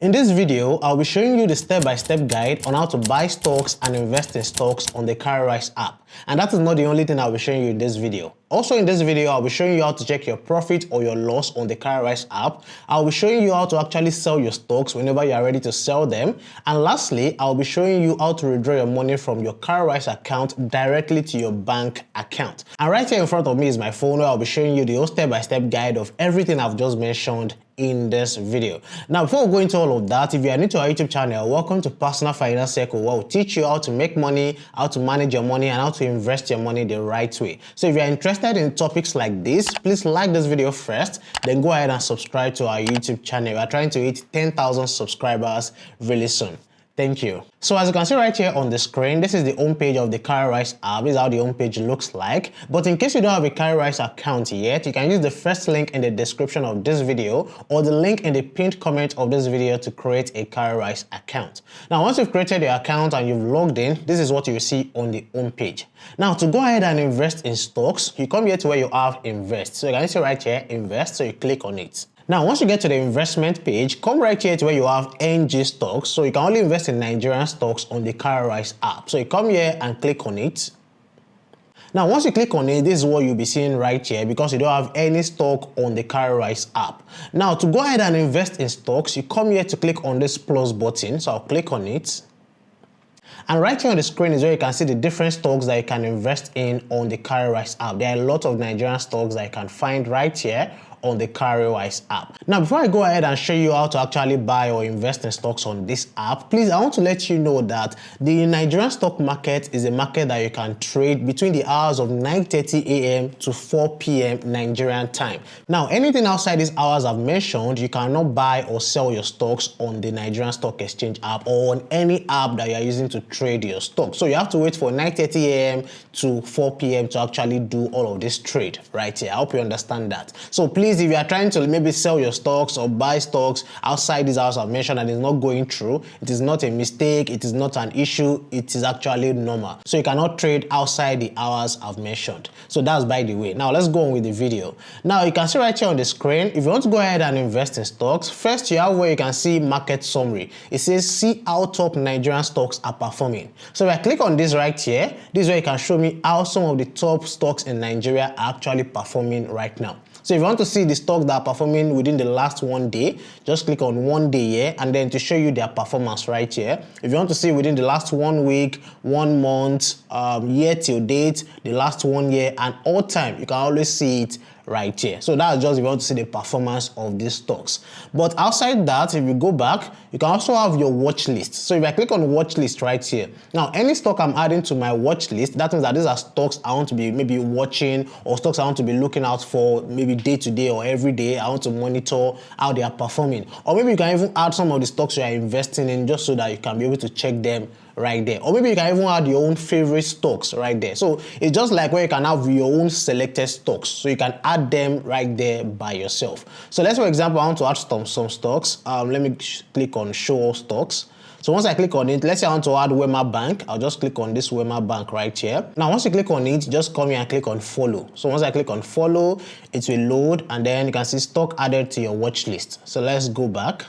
In this video, I'll be showing you the step-by-step guide on how to buy stocks and invest in stocks on the Cowrywise app. And that is not the only thing I'll be showing you in this video. Also in this video, I'll be showing you how to check your profit or your loss on the Cowrywise app. I'll be showing you how to actually sell your stocks whenever you are ready to sell them. And lastly, I'll be showing you how to withdraw your money from your Cowrywise account directly to your bank account. And right here in front of me is my phone where I'll be showing you the whole step-by-step guide of everything I've just mentioned in this video. Now, before we go into all of that, if you are new to our YouTube channel, welcome to Personal Finance Circle, where we'll teach you how to make money, how to manage your money, and how to invest your money the right way. So if you're interested in topics like this, please like this video first, then go ahead and subscribe to our YouTube channel. We are trying to hit 10,000 subscribers really soon. Thank you. So as you can see right here on the screen, this is the homepage of the Cowrywise app. This is how the homepage looks like. But in case you don't have a Cowrywise account yet, you can use the first link in the description of this video or the link in the pinned comment of this video to create a Cowrywise account. Now, once you've created your account and you've logged in, this is what you will see on the homepage. Now, to go ahead and invest in stocks, you come here to where you have invest. So you can see right here, invest, so you click on it. Now, once you get to the investment page, come right here to where you have NG stocks. So you can only invest in Nigerian stocks on the Cowrywise app. So you come here and click on it. Now, once you click on it, this is what you'll be seeing right here because you don't have any stock on the Cowrywise app. Now, to go ahead and invest in stocks, you come here to click on this plus button. So I'll click on it. And right here on the screen is where you can see the different stocks that you can invest in on the Cowrywise app. There are a lot of Nigerian stocks that you can find right here on the Cowrywise app. Now, before I go ahead and show you how to actually buy or invest in stocks on this app, please, I want to let you know that the Nigerian stock market is a market that you can trade between the hours of 9:30 a.m. to 4 p.m. Nigerian time. Now, anything outside these hours I've mentioned, you cannot buy or sell your stocks on the Nigerian Stock Exchange app or on any app that you are using to trade your stocks. So you have to wait for 9:30 a.m. to 4 p.m. to actually do all of this trade right here. I hope you understand that. So please, if you are trying to maybe sell your stocks or buy stocks outside these hours I've mentioned and it's not going through, it is not a mistake, it is not an issue, it is actually normal. So you cannot trade outside the hours I've mentioned. So that's by the way. Now let's go on with the video. Now you can see right here on the screen, if you want to go ahead and invest in stocks, first you have where you can see market summary. It says see how top Nigerian stocks are performing. So if I click on this right here, this is where you can show me how some of the top stocks in Nigeria are actually performing right now. So if you want to see the stocks that are performing within the last 1 day, just click on 1 day here and then to show you their performance right here. If you want to see within the last 1 week, 1 month, year till date, the last 1 year and all time, you can always see it right here. So that's just if you want to see the performance of these stocks. But outside that, if you go back, you can also have your watch list. So if I click on watch list right here, now any stock I'm adding to my watch list, that means that these are stocks I want to be maybe watching or stocks I want to be looking out for maybe day to day or every day. I want to monitor how they are performing. Or maybe you can even add some of the stocks you are investing in just so that you can be able to check them right there. Or maybe you can even add your own favorite stocks right there. So it's just like where you can have your own selected stocks. So you can add them right there by yourself. So let's, for example, I want to add some stocks. Let me click on show all stocks. So once I click on it, let's say I want to add Wema Bank. I'll just click on this Wema Bank right here. Now, once you click on it, just come here and click on follow. So once I click on follow, it will load and then you can see stock added to your watch list. So let's go back.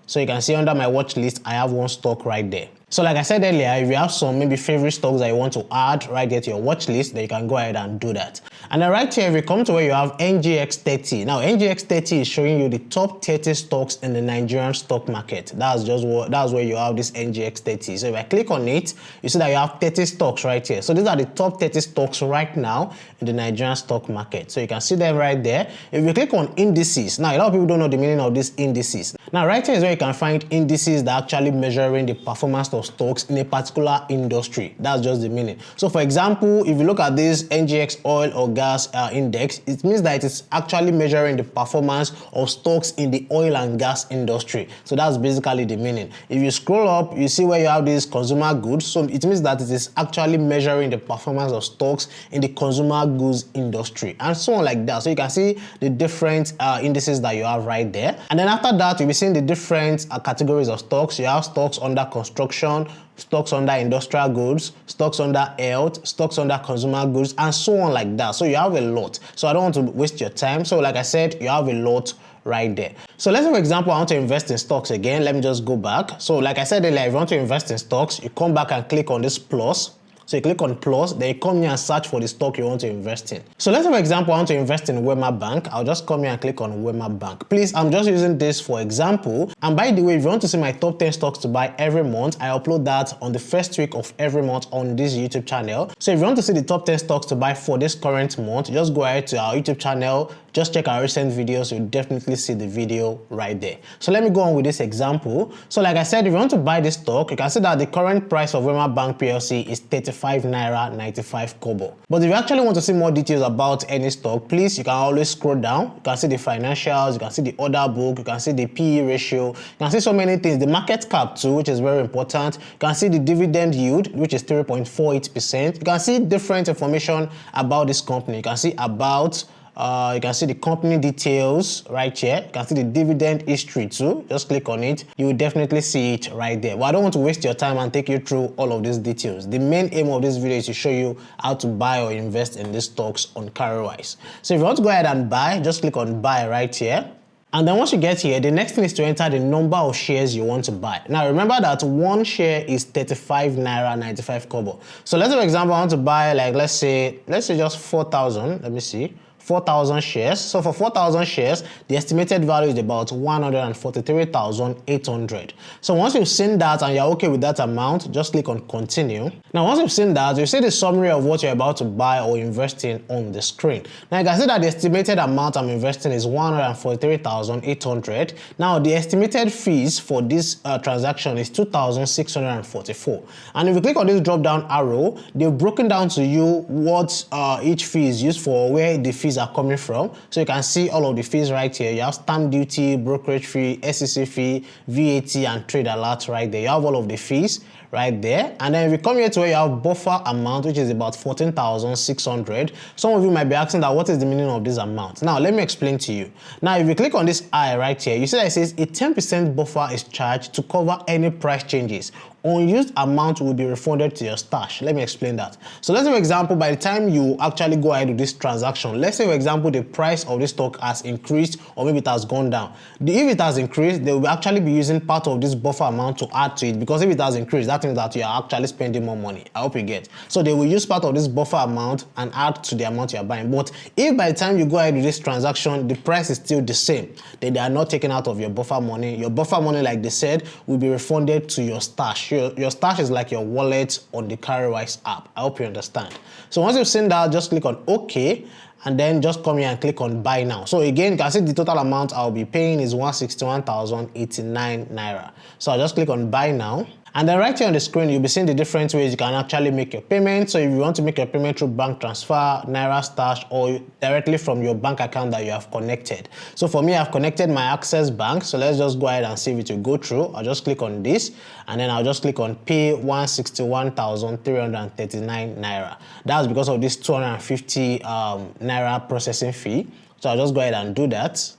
So you can see under my watch list, I have one stock right there. So like I said earlier, if you have some maybe favorite stocks that you want to add right there to your watch list, then you can go ahead and do that. And then right here, if you come to where you have NGX30. Now NGX30 is showing you the top 30 stocks in the Nigerian stock market. That's where you have this NGX30. So if I click on it, you see that you have 30 stocks right here. So these are the top 30 stocks right now in the Nigerian stock market. So you can see them right there. If you click on indices, now a lot of people don't know the meaning of these indices. Now right here is where you can find indices that are actually measuring the performance of stocks in a particular industry. That's just the meaning. So for example, if you look at this NGX oil or gas index, it means that it is actually measuring the performance of stocks in the oil and gas industry. So that's basically the meaning. If you scroll up, you see where you have this consumer goods. So it means that it is actually measuring the performance of stocks in the consumer goods industry and so on like that. So you can see the different indices that you have right there. And then after that, you'll be seeing the different categories of stocks. You have stocks under construction, construction, stocks under industrial goods, stocks under health, stocks under consumer goods, and so on like that. So you have a lot. So I don't want to waste your time. So like I said, you have a lot right there. So let's say, for example, I want to invest in stocks again. Let me just go back. So like I said earlier, if you want to invest in stocks, you come back and click on this plus. So you click on plus, then you come here and search for the stock you want to invest in. So let's say, for example, I want to invest in Wema Bank. I'll just come here and click on Wema Bank. Please, I'm just using this for example. And by the way, if you want to see my top 10 stocks to buy every month, I upload that on the first week of every month on this YouTube channel. So if you want to see the top 10 stocks to buy for this current month, just go ahead to our YouTube channel, just check our recent videos, you'll definitely see the video right there. So let me go on with this example. So like I said, if you want to buy this stock, you can see that the current price of Wema Bank PLC is 35 naira 95 kobo. But if you actually want to see more details about any stock, please, you can always scroll down. You can see the financials, you can see the order book, you can see the PE ratio, you can see so many things. The market cap too, which is very important. You can see the dividend yield, which is 3.48%. You can see different information about this company. You can see about you can see the company details right here. You can see the dividend history too. Just click on it. You will definitely see it right there. But I don't want to waste your time and take you through all of these details. The main aim of this video is to show you how to buy or invest in these stocks on Cowrywise. So if you want to go ahead and buy, just click on buy right here. And then once you get here, the next thing is to enter the number of shares you want to buy. Now remember that one share is 35 naira 95 kobo. So let's say, for example, I want to buy, like, let's say just 4,000. Let me see. 4,000 shares. So for 4,000 shares, the estimated value is about 143,800. So once you've seen that and you're okay with that amount, just click on continue. Now once you've seen that, you see the summary of what you're about to buy or invest in on the screen. Now you can see that the estimated amount I'm investing is 143,800. Now the estimated fees for this transaction is 2,644. And if you click on this drop down arrow, they've broken down to you what each fee is used for, where the fees are coming from. So you can see all of the fees right here. You have stamp duty, brokerage fee, SEC fee, VAT, and trade alert right there. You have all of the fees right there. And then if you come here to where you have buffer amount, which is about 14,600. Some of you might be asking that what is the meaning of this amount? Now let me explain to you. Now if you click on this I right here, you see that it says a 10% buffer is charged to cover any price changes. Unused amount will be refunded to your stash. Let me explain that. So let's say, for example, by the time you actually go ahead with this transaction, let's say, for example, the price of this stock has increased or maybe it has gone down. If it has increased, they will actually be using part of this buffer amount to add to it, because if it has increased, that means that you are actually spending more money. I hope you get. So they will use part of this buffer amount and add to the amount you are buying. But if by the time you go ahead with this transaction, the price is still the same, then they are not taken out of your buffer money. Your buffer money, like they said, will be refunded to your stash. Your stash is like your wallet on the Cowrywise app. I hope you understand. So once you've seen that, just click on OK, and then just come here and click on buy now. So again, you can see the total amount I'll be paying is 161,089 naira. So I'll just click on buy now. And then right here on the screen, you'll be seeing the different ways you can actually make your payment. So if you want to make your payment through bank transfer, Naira Stash, or directly from your bank account that you have connected. So for me, I've connected my Access Bank. So let's just go ahead and see if it will go through. I'll just click on this, and then I'll just click on pay 161,339 naira. That's because of this 250 naira processing fee. So I'll just go ahead and do that.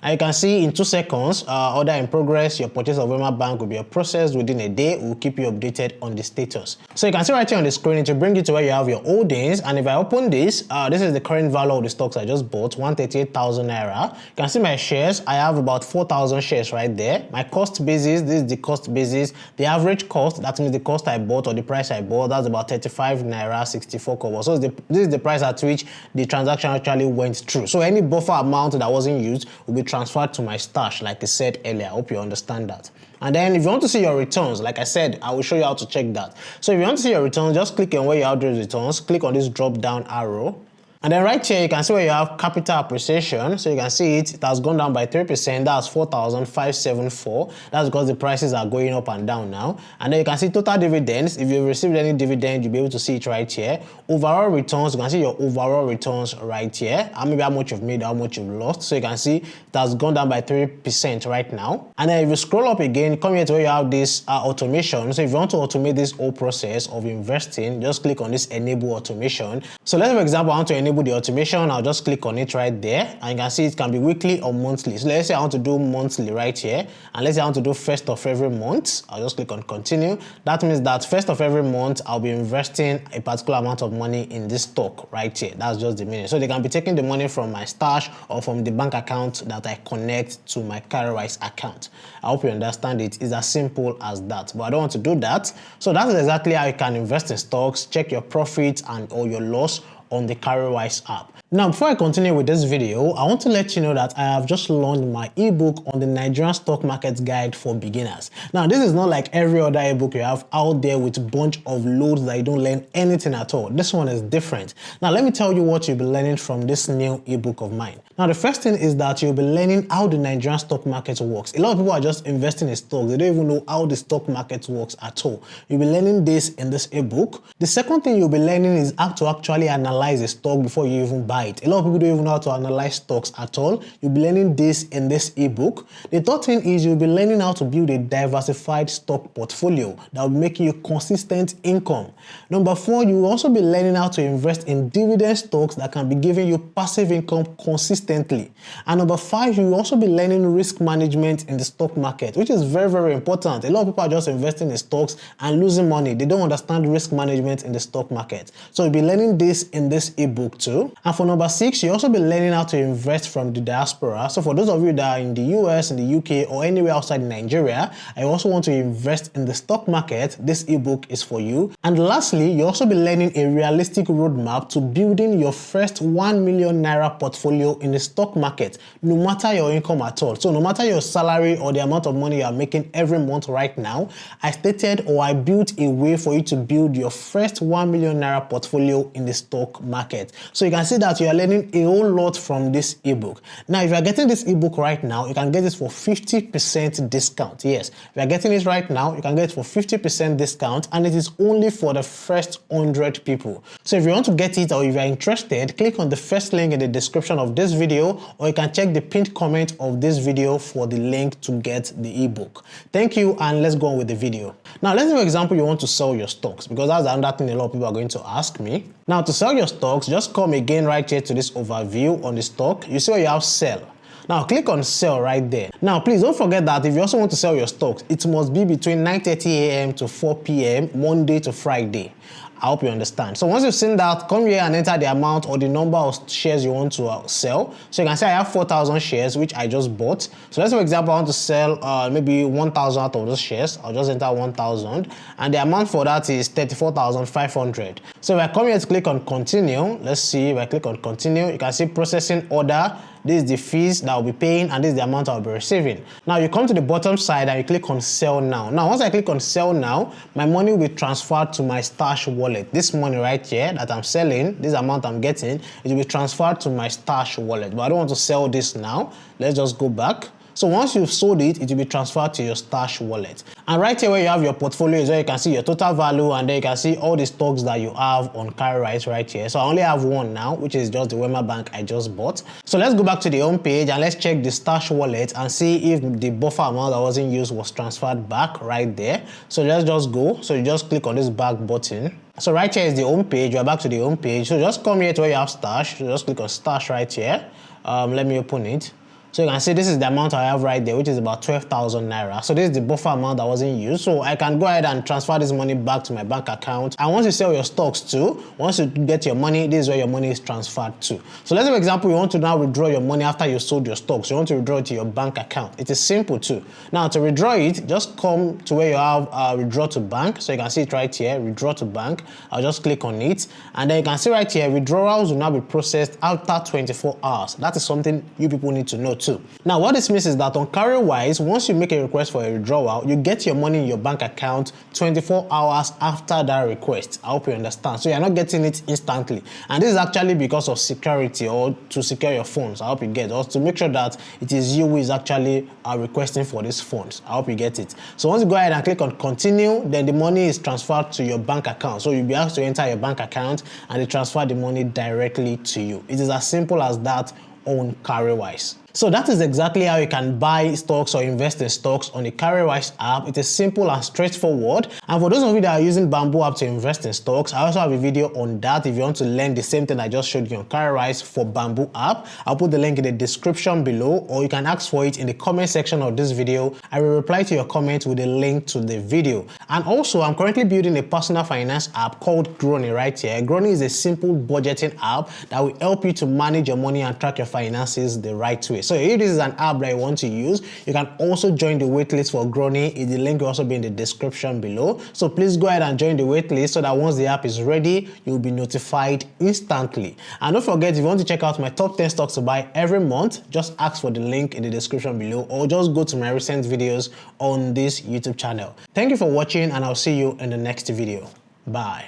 And you can see in 2 seconds, order in progress, your purchase of Wema Bank will be processed within a day. We'll keep you updated on the status. So you can see right here on the screen, it will bring you to where you have your holdings. And if I open this, this is the current value of the stocks I just bought, 138,000 naira. You can see my shares. I have about 4,000 shares right there. My cost basis, this is the cost basis. The average cost, that means the cost I bought or the price I bought, that's about 35 naira 64 kobo. So this is the price at which the transaction actually went through. So any buffer amount that wasn't used will be transferred to my stash, like I said earlier. I hope you understand that. And then if you want to see your returns, like I said, I will show you how to check that. So if you want to see your returns, just click on where you have those returns, click on this drop down arrow. And then right here, you can see where you have capital appreciation. So you can see it has gone down by 3%. That's 4,574. That's because the prices are going up and down now. And then you can see total dividends. If you've received any dividend, you'll be able to see it right here. Overall returns, you can see your overall returns right here. And maybe how much you've made, how much you've lost. So you can see it has gone down by 3% right now. And then if you scroll up again, come here to where you have this automation. So if you want to automate this whole process of investing, just click on this enable automation. So let's say, for example, I want to enable enable the automation, I'll just click on it right there, and you can see it can be weekly or monthly. So let's say I want to do monthly right here, and let's say I want to do first of every month. I'll just click on continue. That means that first of every month I'll be investing a particular amount of money in this stock right here. That's just the meaning. So they can be taking the money from my stash or from the bank account that I connect to my Cowrywise account. I hope you understand it. It's as simple as that, but I don't want to do that. So that's exactly how you can invest in stocks, check your profits and or your loss on the Cowrywise app. Now, before I continue with this video, I want to let you know that I have just launched my ebook on the Nigerian stock market guide for beginners. Now, this is not like every other ebook you have out there with a bunch of loads that you don't learn anything at all. This one is different. Now, let me tell you what you'll be learning from this new ebook of mine. Now, the first thing is that you'll be learning how the Nigerian stock market works. A lot of people are just investing in stocks. They don't even know how the stock market works at all. You'll be learning this in this ebook. The second thing you'll be learning is how to actually analyze a stock before you even buy it. A lot of people don't even know how to analyze stocks at all. You'll be learning this in this ebook. The third thing is you'll be learning how to build a diversified stock portfolio that will make you consistent income. Number 4, you will also be learning how to invest in dividend stocks that can be giving you passive income consistently. And number 5, you will also be learning risk management in the stock market, which is very, very important. A lot of people are just investing in stocks and losing money. They don't understand risk management in the stock market. So you'll be learning this in this ebook too. And for number 6, you also be learning how to invest from the diaspora. So for those of you that are in the US, in the UK, or anywhere outside Nigeria, I also want to invest in the stock market, this ebook is for you. And lastly, you also be learning a realistic roadmap to building your first 1 million naira portfolio in the stock market, no matter your income at all. So no matter your salary or the amount of money you are making every month right now, I stated or I built a way for you to build your first 1 million naira portfolio in the stock market. So you can see that you are learning a whole lot from this ebook. Now, if you are getting this ebook right now, you can get this for 50% discount. Yes, if you are getting it right now, you can get it for 50% discount, and it is only for the first 100 people. So if you want to get it or if you are interested, click on the first link in the description of this video, or you can check the pinned comment of this video for the link to get the ebook. Thank you, and let's go on with the video. Now, let's say for example you want to sell your stocks, because that's another thing a lot of people are going to ask me. Now, to sell your stocks, just come again right here to this overview on the stock. You see where you have sell. Now click on sell right there. Now please don't forget that if you also want to sell your stocks, it must be between 9:30 a.m. to 4 p.m. Monday to Friday. I hope you understand. So once you've seen that, come here and enter the amount or the number of shares you want to sell. So you can say I have 4,000 shares, which I just bought. So let's say, for example, I want to sell maybe 1,000 out of those shares. I'll just enter 1,000. And the amount for that is 34,500. So if I come here to click on continue, let's see, if I click on continue, you can see processing order. This is the fees that I'll be paying, and this is the amount I'll be receiving. Now you come to the bottom side and you click on sell now. Now once I click on sell now, my money will be transferred to my stash wallet. This money right here that I'm selling, this amount I'm getting, it will be transferred to my stash wallet. But I don't want to sell this now. Let's just go back. So once you've sold it, it will be transferred to your stash wallet. And right here where you have your portfolio is where you can see your total value, and then you can see all the stocks that you have on Cowrywise right here. So I only have one now, which is just the Wema Bank I just bought. So let's go back to the home page and let's check the stash wallet and see if the buffer amount that wasn't used was transferred back right there. So let's just go. So you just click on this back button. So right here is the home page. We're back to the home page. So just come here to where you have stash. So just click on stash right here. Let me open it. So you can see this is the amount I have right there, which is about 12,000 naira. So this is the buffer amount that wasn't used. So I can go ahead and transfer this money back to my bank account. And once you sell your stocks too, once you get your money, this is where your money is transferred to. So let's say, for example, you want to now withdraw your money after you sold your stocks. You want to withdraw it to your bank account. It is simple too. Now to withdraw it, just come to where you have withdraw to bank. So you can see it right here, withdraw to bank. I'll just click on it. And then you can see right here, withdrawals will now be processed after 24 hours. That is something you people need to know too. Now what this means is that on Cowrywise, once you make a request for a withdrawal, you get your money in your bank account 24 hours after that request. I hope you understand. So you're not getting it instantly. And this is actually because of security, or to secure your funds. I hope you get it. Or to make sure that it is you who is actually requesting for these funds. I hope you get it. So once you go ahead and click on continue, then the money is transferred to your bank account. So you'll be asked to enter your bank account and they transfer the money directly to you. It is as simple as that on Cowrywise. So that is exactly how you can buy stocks or invest in stocks on the Cowrywise app. It is simple and straightforward. And for those of you that are using Bamboo app to invest in stocks, I also have a video on that if you want to learn the same thing I just showed you on Cowrywise for Bamboo app. I'll put the link in the description below, or you can ask for it in the comment section of this video. I will reply to your comment with a link to the video. And also, I'm currently building a personal finance app called Growny right here. Growny is a simple budgeting app that will help you to manage your money and track your finances the right way. So if this is an app that you want to use, you can also join the waitlist for Growny. The link will also be in the description below. So please go ahead and join the waitlist so that once the app is ready, you'll be notified instantly. And don't forget, if you want to check out my top 10 stocks to buy every month, just ask for the link in the description below, or just go to my recent videos on this YouTube channel. Thank you for watching, and I'll see you in the next video. Bye.